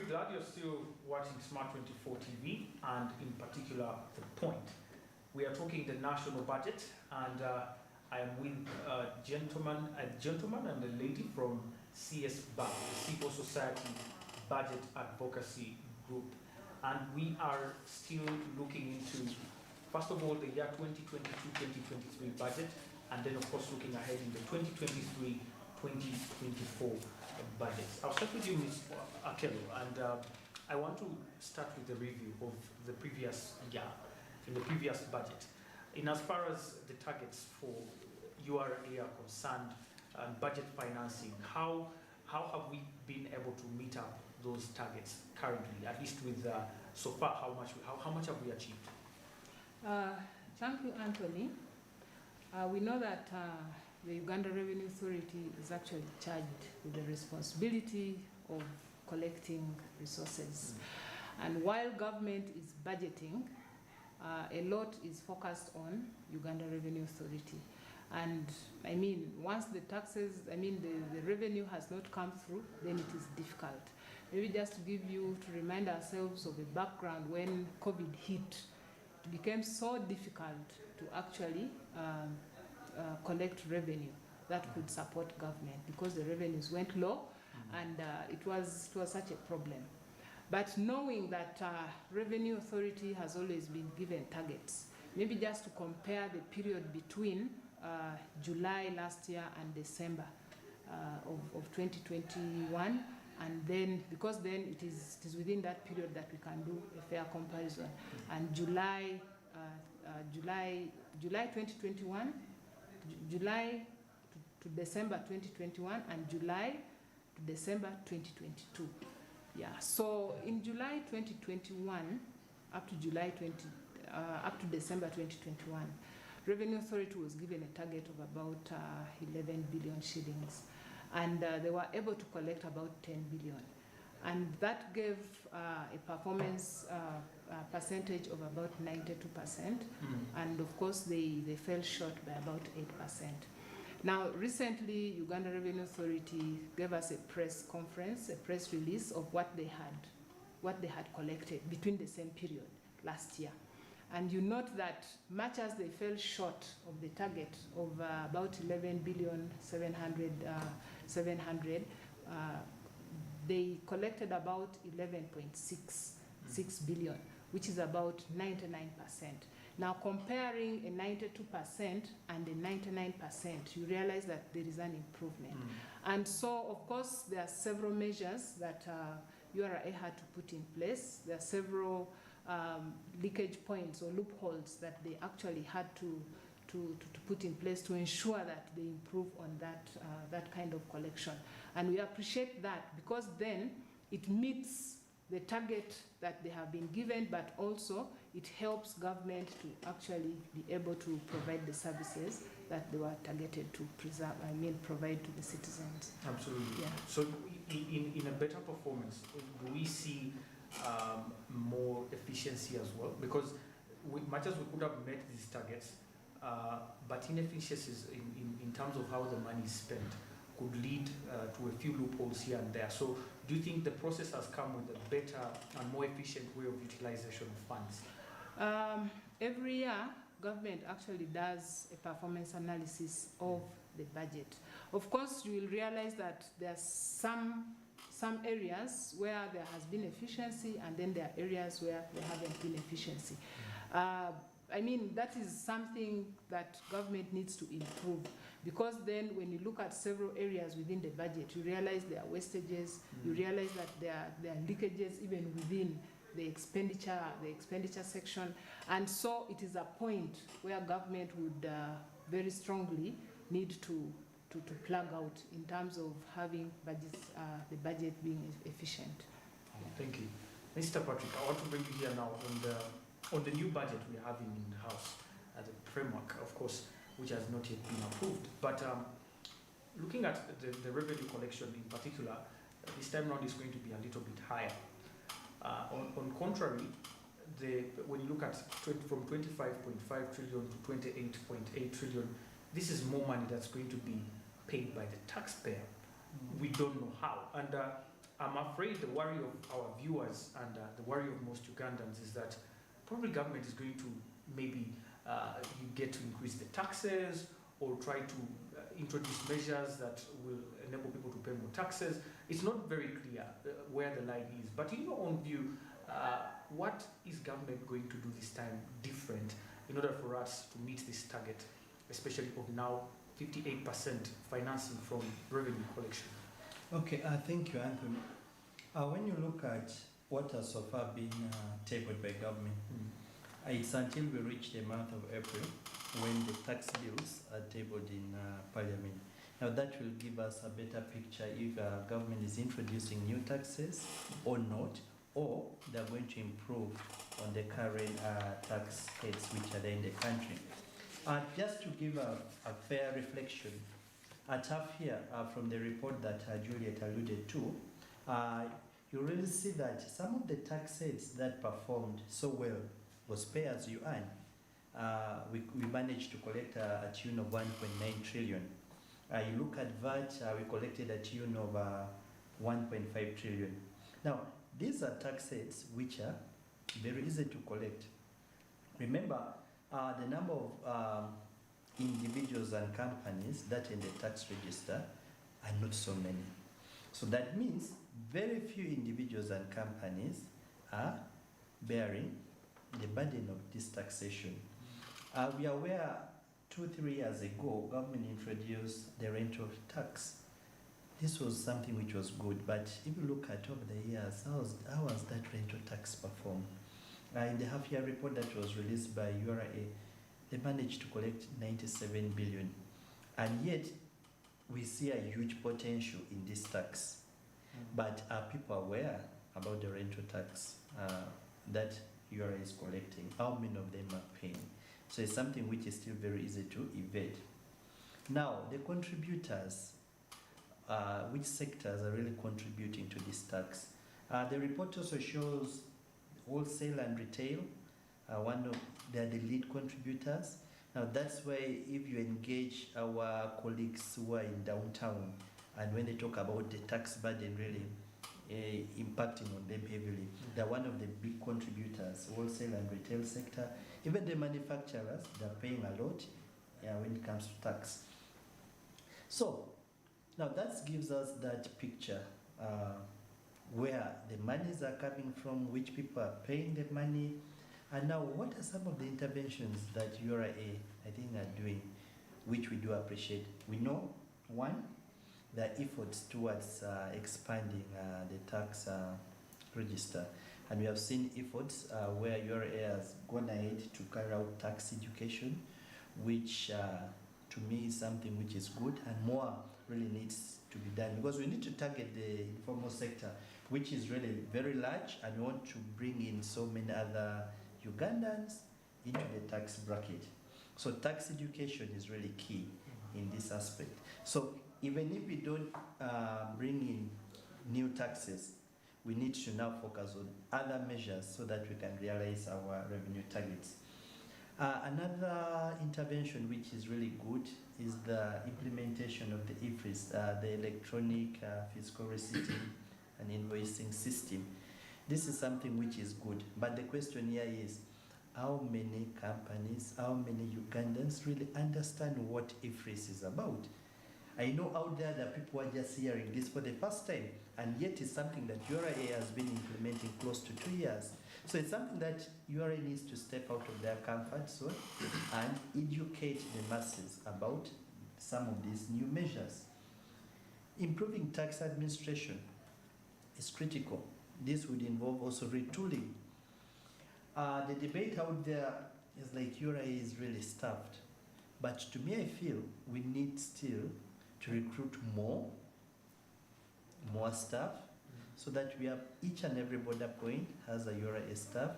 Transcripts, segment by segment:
glad you're still watching Smart 24 TV, and in particular, The Point. We are talking the national budget, and I am with a gentleman and a lady from CSBA, the Civil Society Budget Advocacy Group. And we are still looking into, first of all, the year 2022-2023 budget, and then, of course, looking ahead in the 2023-2024 budget. I'll start with you, Ms. Akelo, and I want to start with the review of the previous year, in the previous budget. In as far as the targets for URA are concerned and budget financing, how have we been able to meet up those targets currently, at least with so far, how much have we achieved? Thank you, Anthony. We know that the Uganda Revenue Authority is actually charged with the responsibility of collecting resources. And while government is budgeting, a lot is focused on Uganda Revenue Authority. And I mean, once the taxes, the revenue has not come through, then it is difficult. Maybe just to give you, to remind ourselves of the background when COVID hit, it became so difficult to actually collect revenue that could support government because the revenues went low, and it was such a problem. But knowing that Revenue Authority has always been given targets, maybe just to compare the period between July last year and December of 2021, and then, because then it is within that period that we can do a fair comparison. And July 2021, July to December 2021, and July to December 2022. Yeah. So in July 2021, up to December 2021, Revenue Authority was given a target of about 11 billion shillings, and they were able to collect about 10 billion. And that gave a performance percentage of about 92%. And of course, they fell short by about 8%. Now, recently, Uganda Revenue Authority gave us a press conference, a press release of what they had collected between the same period last year. And you note that much as they fell short of the target of about 11 billion 700, they collected about 11.6 billion, which is about 99%. Now, comparing a 92% and a 99%, you realize that there is an improvement. And so, of course, there are several measures that URA had to put in place. There are several leakage points or loopholes that they actually had to put in place to ensure that they improve on that kind of collection. And we appreciate that because then it meets the target that they have been given, but also it helps government to actually be able to provide the services that they were targeted to provide to the citizens. Absolutely. Yeah. So in a better performance, do we see more efficiency as well? Because much as we could have met these targets, but inefficiencies in terms of how the money is spent could lead to a few loopholes here and there. So do you think the process has come with a better and more efficient way of utilization of funds? Every year, government actually does a performance analysis of the budget. Of course, you will realize that there are some areas where there has been efficiency, and then there are areas where there haven't been efficiency. That is something that government needs to improve, because then when you look at several areas within the budget, you realize there are wastages, you realize that there are leakages even within the expenditure section. And so it is a point where government would very strongly need to plug out in terms of having the budget being efficient. Thank you. Mr. Patrick, I want to bring you here now on the new budget we're having in the House, the framework, of course, which has not yet been approved. But looking at the revenue collection in particular, this time round is going to be a little bit higher. On contrary, when you look at from 25.5 trillion to 28.8 trillion, this is more money that's going to be paid by the taxpayer. We don't know how. And I'm afraid the worry of our viewers and the worry of most Ugandans is that probably government is going to maybe you get to increase the taxes or try to introduce measures that will enable people to pay more taxes. It's not very clear where the line is. But in your own view, what is government going to do this time different in order for us to meet this target, especially of now 58% financing from revenue collection? Okay, thank you, Anthony. When you look at what has so far been tabled by government, it's until we reach the month of April when the tax bills are tabled in Parliament. Now that will give us a better picture if government is introducing new taxes or not, or they're going to improve on the current tax heads which are there in the country. Just to give a fair reflection, at half here from the report that Juliet alluded to, you really see that some of the tax heads that performed so well was pay as you earn. We managed to collect a tune of 1.9 trillion. You look at VAT, we collected a tune of 1.5 trillion. Now, these are tax heads which are very easy to collect. Remember, the number of individuals and companies that in the tax register are not so many. So that means very few individuals and companies are bearing the burden of this taxation. We are aware 2-3 years ago, government introduced the rental tax. This was something which was good, but if you look at over the years, how has that rental tax performed? In the half-year report that was released by URA, they managed to collect 97 billion, and yet we see a huge potential in this tax. But are people aware about the rental tax that URA is collecting? How many of them are paying? So it's something which is still very easy to evade. Now, the contributors, which sectors are really contributing to this tax? The report also shows wholesale and retail. They are the lead contributors. Now that's why if you engage our colleagues who are in downtown, and when they talk about the tax burden really impacting on them heavily, they're one of the big contributors, wholesale and retail sector. Even the manufacturers, they're paying a lot when it comes to tax. So now that gives us that picture where the monies are coming from, which people are paying the money. And now, what are some of the interventions that URA, I think, are doing, which we do appreciate? We know, one, the efforts towards expanding the tax register. And we have seen efforts where URA has gone ahead to carry out tax education, which to me is something which is good, and more really needs to be done, because we need to target the informal sector, which is really very large, and we want to bring in so many other Ugandans into the tax bracket. So tax education is really key in this aspect. So even if we don't bring in new taxes, we need to now focus on other measures so that we can realize our revenue targets. Another intervention which is really good is the implementation of the IFRIS, the electronic fiscal receipting and invoicing system. This is something which is good, but the question here is how many companies, how many Ugandans really understand what IFRIS is about? I know out there that people are just hearing this for the first time, and yet it's something that URA has been implementing close to 2 years. So it's something that URA needs to step out of their comfort zone and educate the masses about some of these new measures. Improving tax administration is critical. This would involve also retooling. The debate out there is like URA is really staffed. But to me, I feel we need still to recruit more staff, so that we have each and every border point has a URA staff,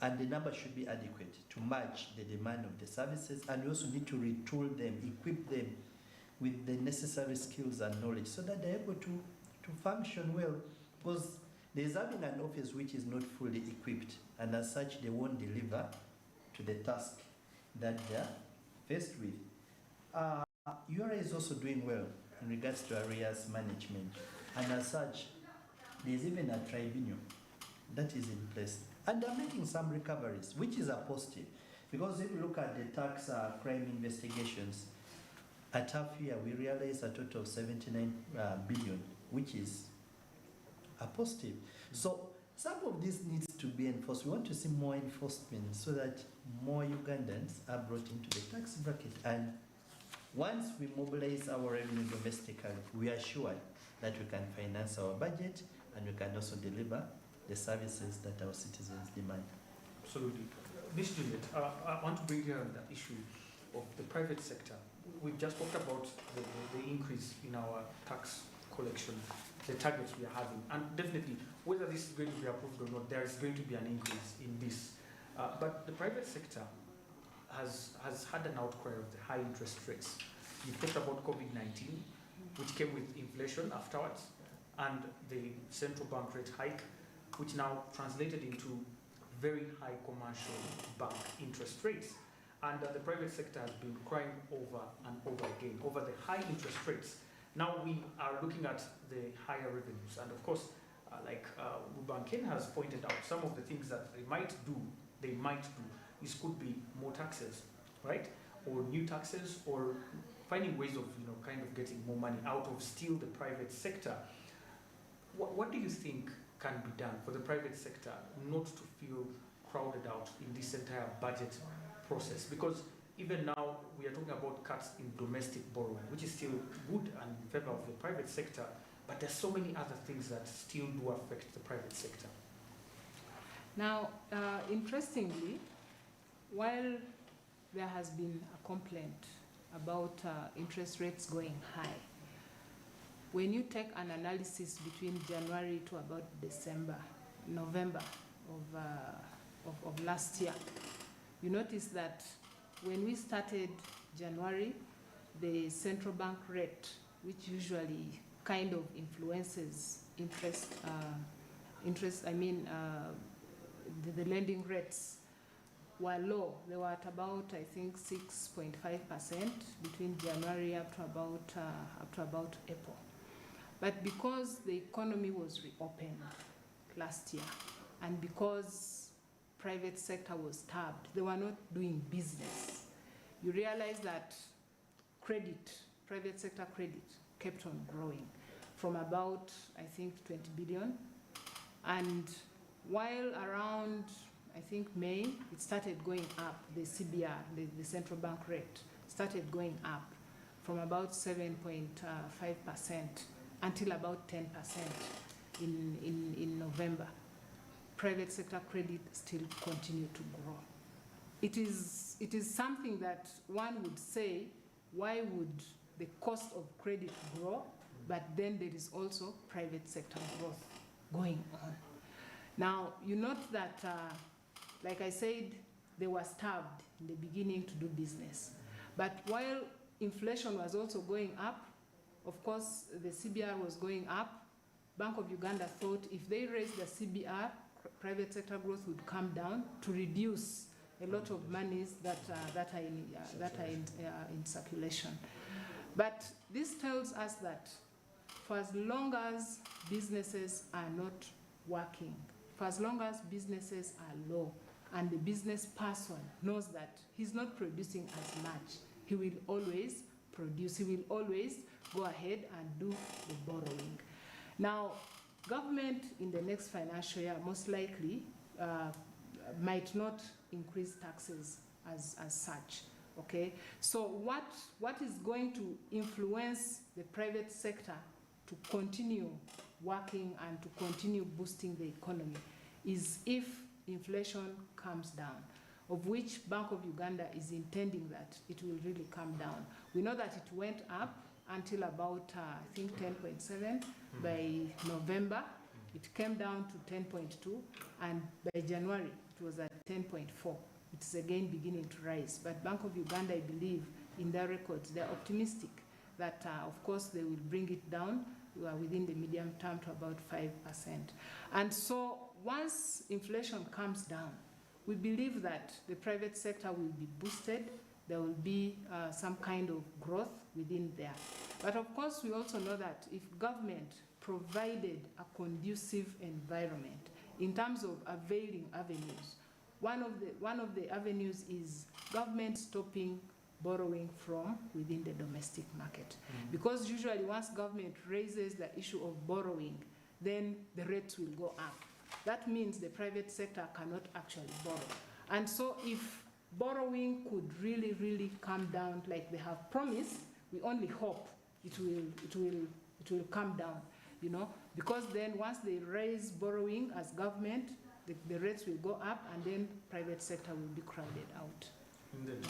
and the number should be adequate to match the demand of the services, and we also need to retool them, equip them with the necessary skills and knowledge so that they're able to function well, because there's having an office which is not fully equipped, and as such they won't deliver to the task that they're faced with. URA is also doing well in regards to arrears management, and as such There's even a tribunal that is in place. And they're making some recoveries, which is a positive. Because if you look at the tax crime investigations, at half year, we realized a total of 79 billion, which is a positive. So some of this needs to be enforced. We want to see more enforcement so that more Ugandans are brought into the tax bracket. And once we mobilize our revenue domestically, we are sure that we can finance our budget and we can also deliver the services that our citizens demand. Absolutely. Ms. Juliet, I want to bring here on the issue of the private sector. We've just talked about the increase in our tax collection, the targets we are having, and definitely whether this is going to be approved or not, there is going to be an increase in this. But the private sector has had an outcry of the high interest rates. You talked about COVID-19, which came with inflation afterwards, and the central bank rate hike, which now translated into very high commercial bank interest rates. And the private sector has been crying over and over again over the high interest rates. Now we are looking at the higher revenues. And of course, like Rubankin has pointed out, some of the things that they might do, is could be more taxes, right? Or new taxes, or finding ways of, kind of getting more money out of still the private sector. What do you think can be done for the private sector not to feel crowded out in this entire budget process? Because even now we are talking about cuts in domestic borrowing, which is still good and in favor of the private sector, but there's so many other things that still do affect the private sector. Now, interestingly, while there has been a complaint about interest rates going high, when you take an analysis between January to about November of last year, you notice that when we started January, the central bank rate, which usually kind of influences the lending rates, were low. They were at about, I think, 6.5% between January up to about April. But because the economy was reopened last year, and because private sector was starved, they were not doing business, you realize that private sector credit kept on growing from about, I think, 20 billion. And while around, I think, May, it started going up, the CBR, the central bank rate, started going up from about 7.5% until about 10% in November. Private sector credit still continued to grow. It is something that one would say, why would the cost of credit grow, but then there is also private sector growth going on? Now, you note that, like I said, they were starved in the beginning to do business. But while inflation was also going up, of course, the CBR was going up. Bank of Uganda thought if they raised the CBR, private sector growth would come down to reduce a lot of monies that are in circulation. But this tells us that for as long as businesses are not working, for as long as businesses are low, and the business person knows that he's not producing as much, he will always produce, he will always go ahead and do the borrowing. Now, government in the next financial year most likely might not increase taxes as such, okay? So what is going to influence the private sector to continue working and to continue boosting the economy is if inflation comes down, of which Bank of Uganda is intending that it will really come down. We know that it went up until about, I think, 10.7 by November. It came down to 10.2, and by January, it was at 10.4. It's again beginning to rise. But Bank of Uganda, I believe, in their records, they're optimistic that, of course, they will bring it down within the medium term to about 5%. And so once inflation comes down, we believe that the private sector will be boosted there will be some kind of growth within there. But of course, we also know that if government provided a conducive environment in terms of availing avenues, one of the avenues is government stopping borrowing from within the domestic market. Because usually once government raises the issue of borrowing, then the rates will go up. That means the private sector cannot actually borrow. And so if borrowing could really come down like they have promised, we only hope it will come down, you know, because then once they raise borrowing as government, the rates will go up and then private sector will be crowded out. Indeed.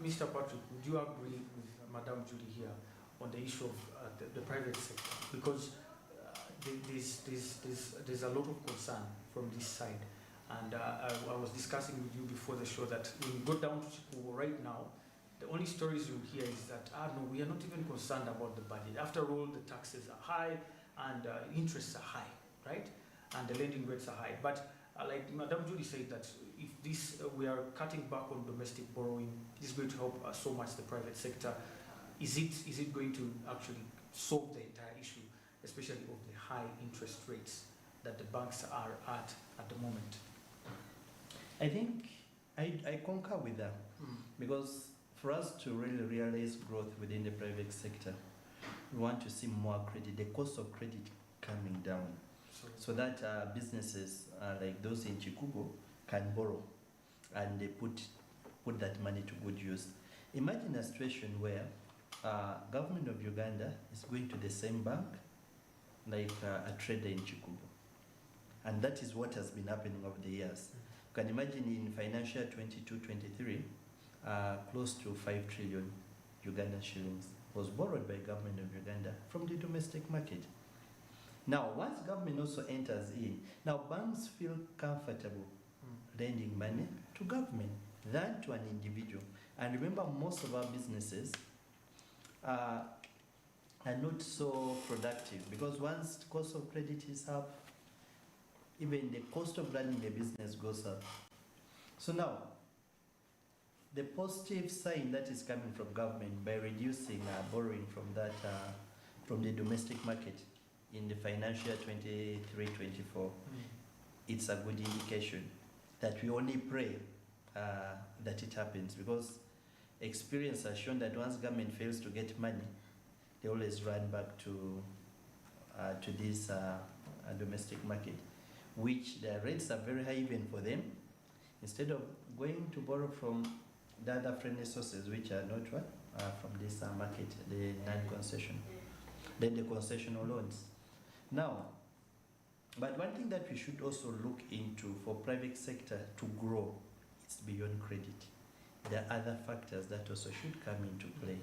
Mr. Patrick, would you agree with Madam Judy here on the issue of the private sector? Because there's a lot of concern from this side. And I was discussing with you before the show that when you go down to Chikugo right now, the only stories you hear is that, no, we are not even concerned about the budget. After all, the taxes are high and interests are high, right? And the lending rates are high. But like Madam Judy said, that if this we are cutting back on domestic borrowing, this is going to help so much the private sector. Is it going to actually solve the entire issue, especially of the high interest rates that the banks are at the moment? I think I concur with that, because for us to really realize growth within the private sector, we want to see more credit, the cost of credit coming down, so that businesses like those in Chikugo can borrow and they put that money to good use. Imagine a situation where government of Uganda is going to the same bank like a trader in Chikugo, and that is what has been happening over the years. You can imagine in financial 22-23, close to 5 trillion Ugandan shillings was borrowed by government of Uganda from the domestic market. Now, once government also enters in, now banks feel comfortable lending money to government than to an individual. And remember, most of our businesses are not so productive, because once the cost of credit is up, even the cost of running the business goes up. So now, the positive sign that is coming from government by reducing borrowing from that from the domestic market in the financial 23-24, it's a good indication that we only pray that it happens, because experience has shown that once government fails to get money, they always run back to this domestic market, which the rates are very high even for them. Instead of going to borrow from the other friendly sources, which are not from this market, the non-concession, then the concessional loans. Now, but one thing that we should also look into for private sector to grow, it's beyond credit. There are other factors that also should come into play.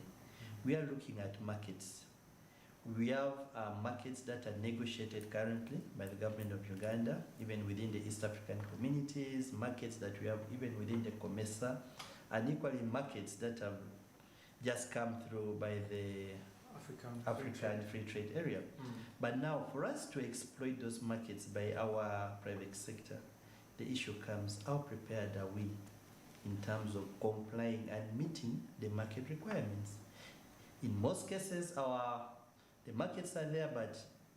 We are looking at markets. We have markets that are negotiated currently by the government of Uganda, even within the East African communities, markets that we have even within the COMESA, and equally markets that have just come through by the African Free Trade Area. But now, for us to exploit those markets by our private sector, the issue comes, how prepared are we in terms of complying and meeting the market requirements? In most cases, the markets are there, but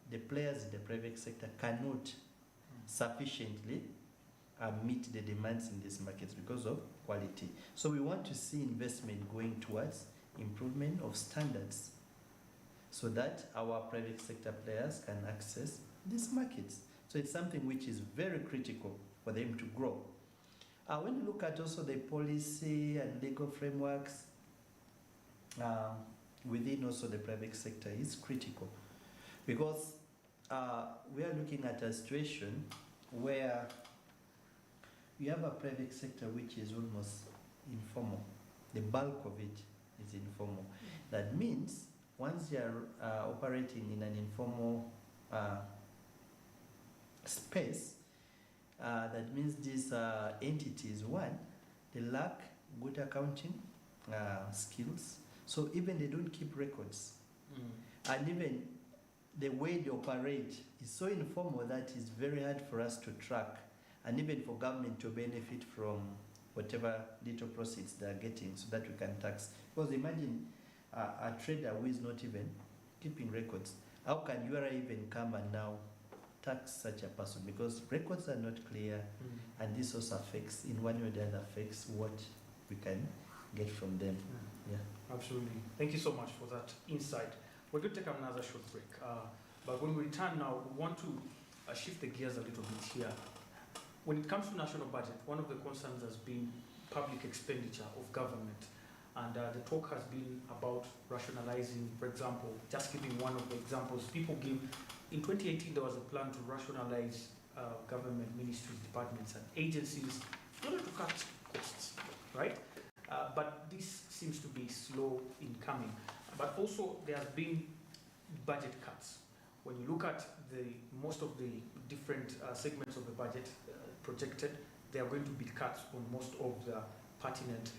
the players in the private sector cannot sufficiently meet the demands in these markets because of quality. So we want to see investment going towards improvement of standards, so that our private sector players can access these markets. So it's something which is very critical for them to grow. When you look at also the policy and legal frameworks within also the private sector is critical, because we are looking at a situation where you have a private sector which is almost informal. The bulk of it is informal. That means once you are operating in an informal space, that means these entities, one, they lack good accounting skills, so even they don't keep records. And even the way they operate is so informal that it's very hard for us to track, and even for government to benefit from whatever little proceeds they are getting so that we can tax. Because imagine a trader who is not even keeping records. How can URA even come and now tax such a person? Because records are not clear, and this also affects, in one way or the other, affects what we can get from them. Yeah. Absolutely. Thank you so much for that insight. We're going to take another short break. But when we return now, we want to shift the gears a little bit here. When it comes to national budget, one of the concerns has been public expenditure of government. And the talk has been about rationalizing, for example, just giving one of the examples people give. In 2018, there was a plan to rationalize government ministries, departments, and agencies in order to cut costs, right? But this seems to be slow in coming. But also, there has been budget cuts. When you look at most of the different segments of the budget projected, there are going to be cuts on most of the pertinent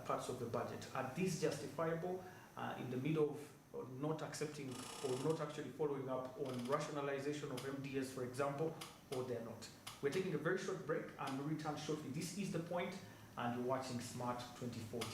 parts of the budget. Are these justifiable in the middle of not accepting or not actually following up on rationalization of MDS, for example, or they're not? We're taking a very short break and we'll return shortly. This is The Point, and you're watching Smart 2040.